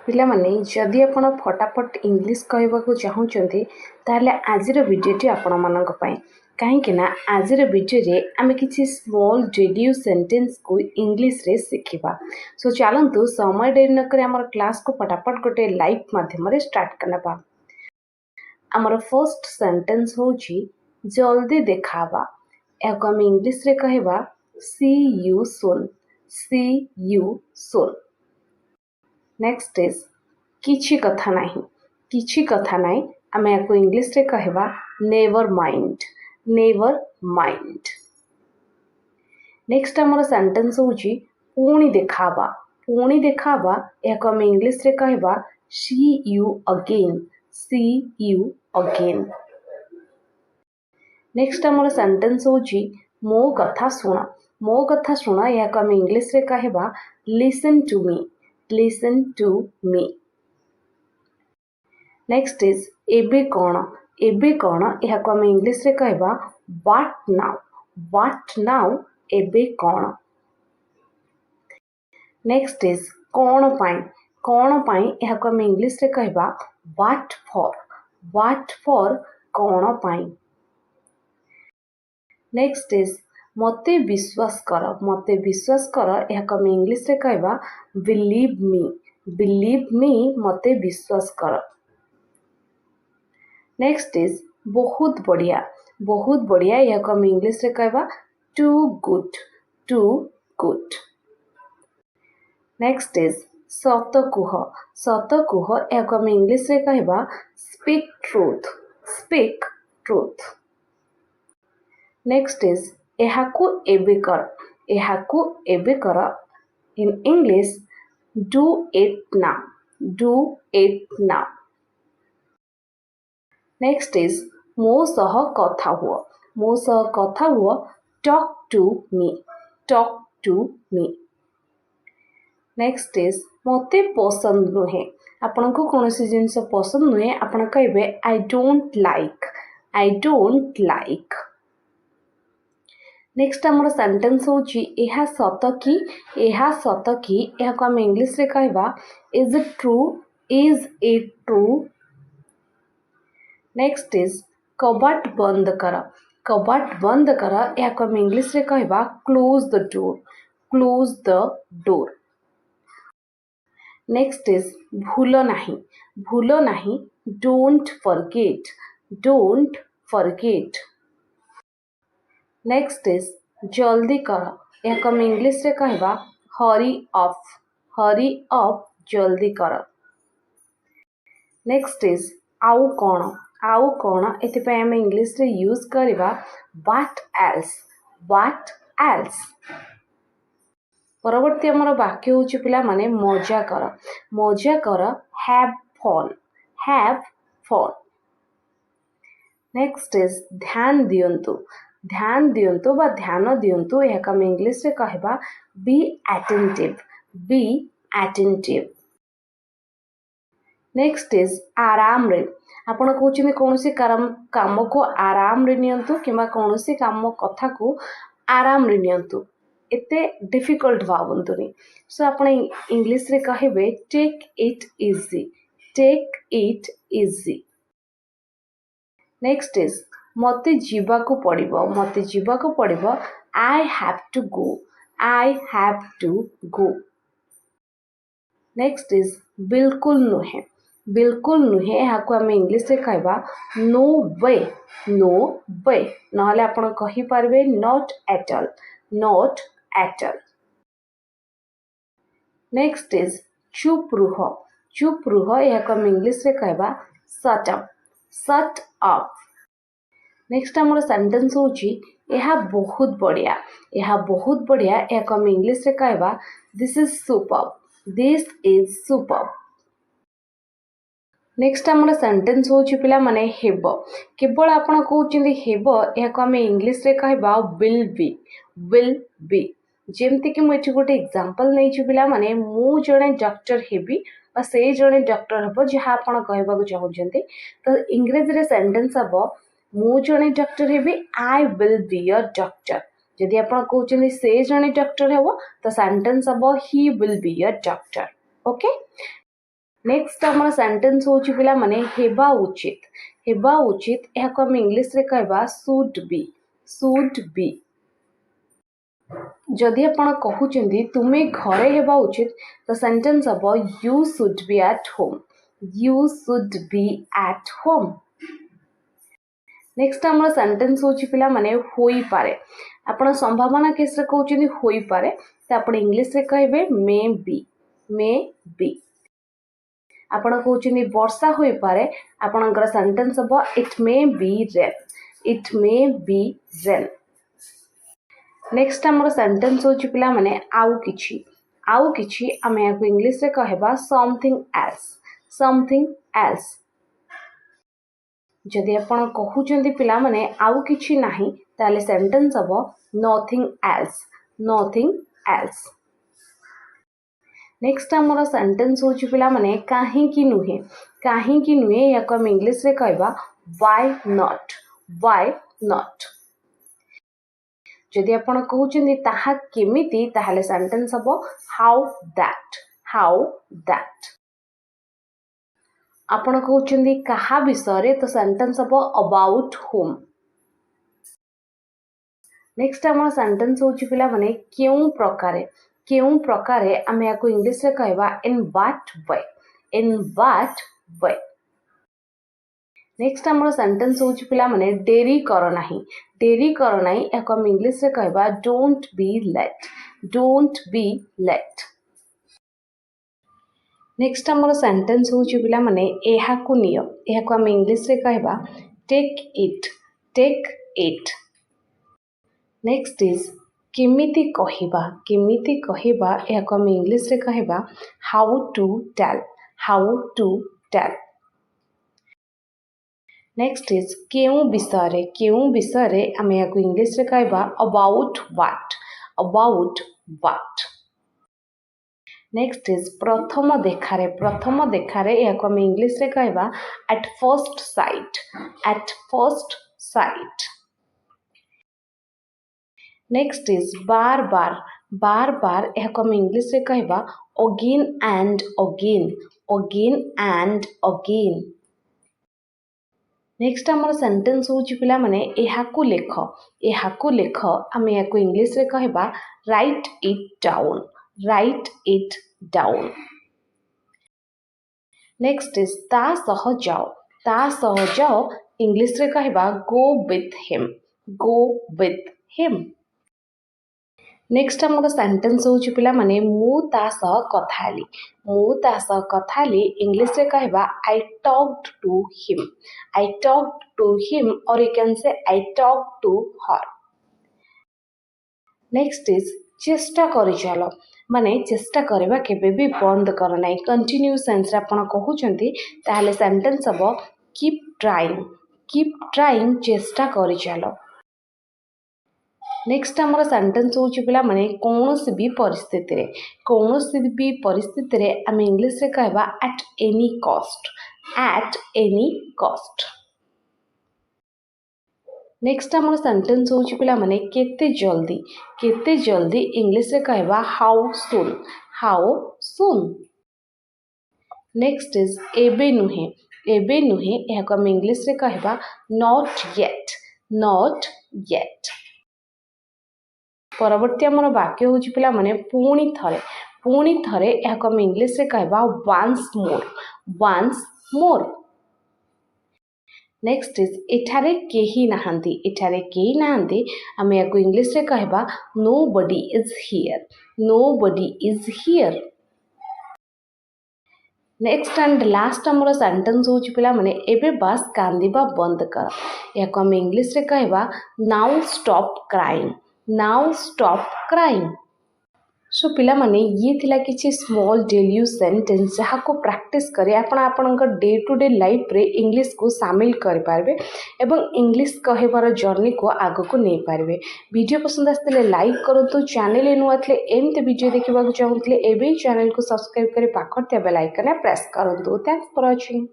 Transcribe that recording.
पिला माने जदि आपण फटाफट इंग्लिश कहवाक चाहूँगी ताहले आजिर वीडियोटी आपण मानक पई कहीं ना आजिर वीडियो आम किसी स्मॉल डेली सेंटेंस को इंग्लिश रे शिखा। सो चलतु समय डेरी नक आम क्लास को फटाफट गोटे लाइव माध्यम स्टार्ट करना। आमर फर्स्ट सेंटेंस होची जल्दी देखावा। या आम इंग्लिश रे कहवा see you soon. See you soon. Next is किछि कथा नहीं। किछि कथा नहीं आम या इंग्लिश रे कहवा never mind. Never mind. Next आमर सेंटेंस होची पुणी देखावा। पुणी देखावा या आम इंग्लिश रे कहवा see you again. See you again. Next आमर सेंटेंस होची मो कथा सुना। मो कथा सुना या आम इंग्लिश रे कहवा listen to me. Listen to me. Next is एबे कौन। एबे कौन या आम इंग्लिश रे कहवा व्हाट नाउ। व्हाट नाउ एबे कौन। नेक्स्ट इज कौन पाई। कौन पाई या आम इंग्लिश रे कहवा व्हाट फॉर। व्हाट फॉर कौन पाई। नेक्स्ट इज मते विश्वास कर। मते विश्वास कर या आम इंग्लिश रे कहवा बिलीव मी। बिलीव मी मते विश्वास कर। नेक्स्ट इज बहुत बढ़िया। बहुत बढ़िया या आम इंग्लिश रे कहवा too good. Too good. Next is सत कुह। सत कुह या आम इंग्लिश रे कहवा speak truth. Speak truth. Next is एहाकू एबे कर। एहाकू एबे कर in English do it now. Do it now. Next is मो सह कथा हुआ। मो सह कथा हुआ talk to me. Talk to me. Next is मते पसंद नुहे। आपन को कौन सी जिनस पसंद नुहे आपन कहबे I don't like. I don't like. Next आमर सेंटेंस होची एहा सत कि। एहा सत कि या आम इंग्लिश रे कहवा is it true. Is it true. Next is कबाट बंद कर। कबाट बंद कर या आम इंग्लिश रे कहवा close the door. Close the door. Next is भूल नहीं। भूल नहीं don't forget. Don't forget. Next is जल्दी कर या आम इंग्लिश रे कहवा हरी अप। हरी अप जल्दी कर। नेक्स्ट इज आउ कौन। आउ कौन एथिपाई आम इंग्लिश रे यूज करवा व्हाट एल्स। What else. परवर्ती आमर वाक्य होची पिला माने मजा कर। मजा कर have fun. Have fun. Next is ध्यान दियंतु। ध्यान दियंतु बा ध्यान दियंतु या आम इंग्लिश रे कहबा be attentive. Be attentive. Next is आराम रे। आपण कहउछिन कोनोसी काम को आराम रे नियंतु किबा कोनोसी काम कथा को आराम रे नियंतु। एते डिफिकल्ट भावंतुनी। सो आपण इंग्लिश रे कहबे take it easy. Take it easy. Next is मते जीवाकू पड़िबो। मते जीवाकू पड़िबो I have to go. I have to go. Next is बिल्कुल नुहे। बिल्कुल नुहे याकू आम इंग्लिश रे कहबा नो वे। नो वे नहले आपण कहि पारबे not at all. Not at all. Next is चुप रुह। चुप रुह याकू आम इंग्लिश रे कहबा shut up. Shut up. Next आमर सेंटेंस होची एहा बहुत बढ़िया। एहा बहुत बढ़िया या आम इंग्लिश रे कहबा this is superb. This is superb. Next आमर सेंटेंस होची पिला माने हेबो। केवल आपण कहउचिंदी हेबो या आम इंग्लिश रे कहबा विल बी। Will be. जेमति कि मु गोटे एग्जांपल नै छु पिला माने मु जणे डॉक्टर हेबी बा से जणे डॉक्टर हबो जहा आपण कहबाक चाहउचंती। तो इंग्लिश रे सेंटेंस हबो मु जणे doctor heavy I will be a doctor. जदि आपण कहउचंदी से जणे डॉक्टर हेबो तो सेंटेंस हबो he will be a doctor. Okay. Next आम सेंटेंस होची पिला माने हेबा उचित या को हम इंग्लिश रे कहबा शुड बी जदि आपण कहउचंदी तुमे घरे हेबा उचित तो सेंटेंस हबो you should be at home next आम सेंटेंस होची पिला माने होई पारे आपण संभावना केस रे कहउचंदी होई पारे तो आपण इंग्लिश रे कहबे मे बी आपण कहउचंदी वर्षा होई पारे आपणकर सेंटेंस हबो it may be rain next आमर सेंटेंस होची पिला माने आउ किछि आमे याको इंग्लिश रे कहबा समथिंग एल्स जदि आपण कहउचंदी पिला माने आउ किछि नाही ताले सेंटेंस हबो नथिंग एल्स नेक्स्ट आमर सेंटेंस होची पिला माने काहे कि नुहे याको हम इंग्लिश रे कहबा व्हाई नॉट जदि आपण कहउचंदी ताहा केमिति ताहाले सेंटेंस हबो हाउ दैट आपण कहउचंदी काहा विषय तो सेंटेंस हबो अबाउट होम नेक्स्ट आम सेंटेंस होची पिला माने केउ प्रकारे आमे याको इंग्लिश रे कहबा इन व्हाट वे नेक्स्ट आम सेंटेंस होची पिला माने डेरी कर नाही याको हम इंग्लिश रे कहबा डोंट बी लेट नेक्स्ट आम सेंटेंस होची पिला माने एहाकु नियो याको हम इंग्लिश रे कहबा टेक इट नेक्स्ट इज केमिति कहिबा याको हम इंग्लिश रे कहबा how to tell next is केउ विषय आमे याको इंग्लिश रे कहबा अबाउट व्हाट नेक्स्ट इज प्रथम देखारे याको आमे इंग्लिश रे कहबा at first sight next is बार बार याको आमे इंग्लिश रे कहबा अगेन एंड अगेन नेक्स्ट आमर सेंटेंस होची पिला माने एहाकु लेख आमे याको इंग्लिश रे कहबा right it down next is ता सह जाओ इंग्लिश रे कहबा गो विथ हिम नेक्स्ट आमर सेंटेंस होची पिला माने मु ता सह कथाली इंग्लिश रे कहबा आई टॉक्ड टू हिम और you can say I talk to her next is चेष्टा करि चलो माने चेष्टा करबा केबे भी बंद कर नाही कंटिन्यू सेंस रे आपण कहउचंती ताले सेंटेंस हबो कीप ट्राइंग चेष्टा करि चलो नेक्स्ट आमर सेंटेंस होची पिला माने कोनोसी भी परिस्थिति रे आमे इंग्लिश रे कहबा एट एनी कॉस्ट नेक्स्ट आमर सेंटेंस होची पिला माने केते जल्दी इंग्लिश रे कहबा हाउ सून नेक्स्ट इज एबे नुहे याको हम इंग्लिश रे कहबा नॉट येट परवर्ती आमर वाक्य होची पिला माने पुणी थरे याको हम इंग्लिश रे कहबा वंस मोर नेक्स्ट इज एठारे केही नाहंती आमे याको इंग्लिश रे कहबा nobody is here next and last आमर सेंटेंस होची पिला माने एबे बस कांदिबा बंद कर याको हम इंग्लिश रे कहबा नाउ स्टॉप क्राइंग सो पिला माने ये थिला किछि स्मॉल डेली यूज सेंटेंस जहाँ को प्रैक्टिस करे आपण डे टू डे लाइफ रे इंग्लिश को शामिल कर पारबे एवं इंग्लिश कहबार जर्नी को आग को नहीं पारबे वीडियो पसंद आसले लाइक करंतु चैनल नुआ थे एमते वीडियो देखा चाहूले एवं चैनल को सब्सक्राइब करे पाखर बेल आइकन प्रेस करंतु थैंक्स फॉर वाचिंग।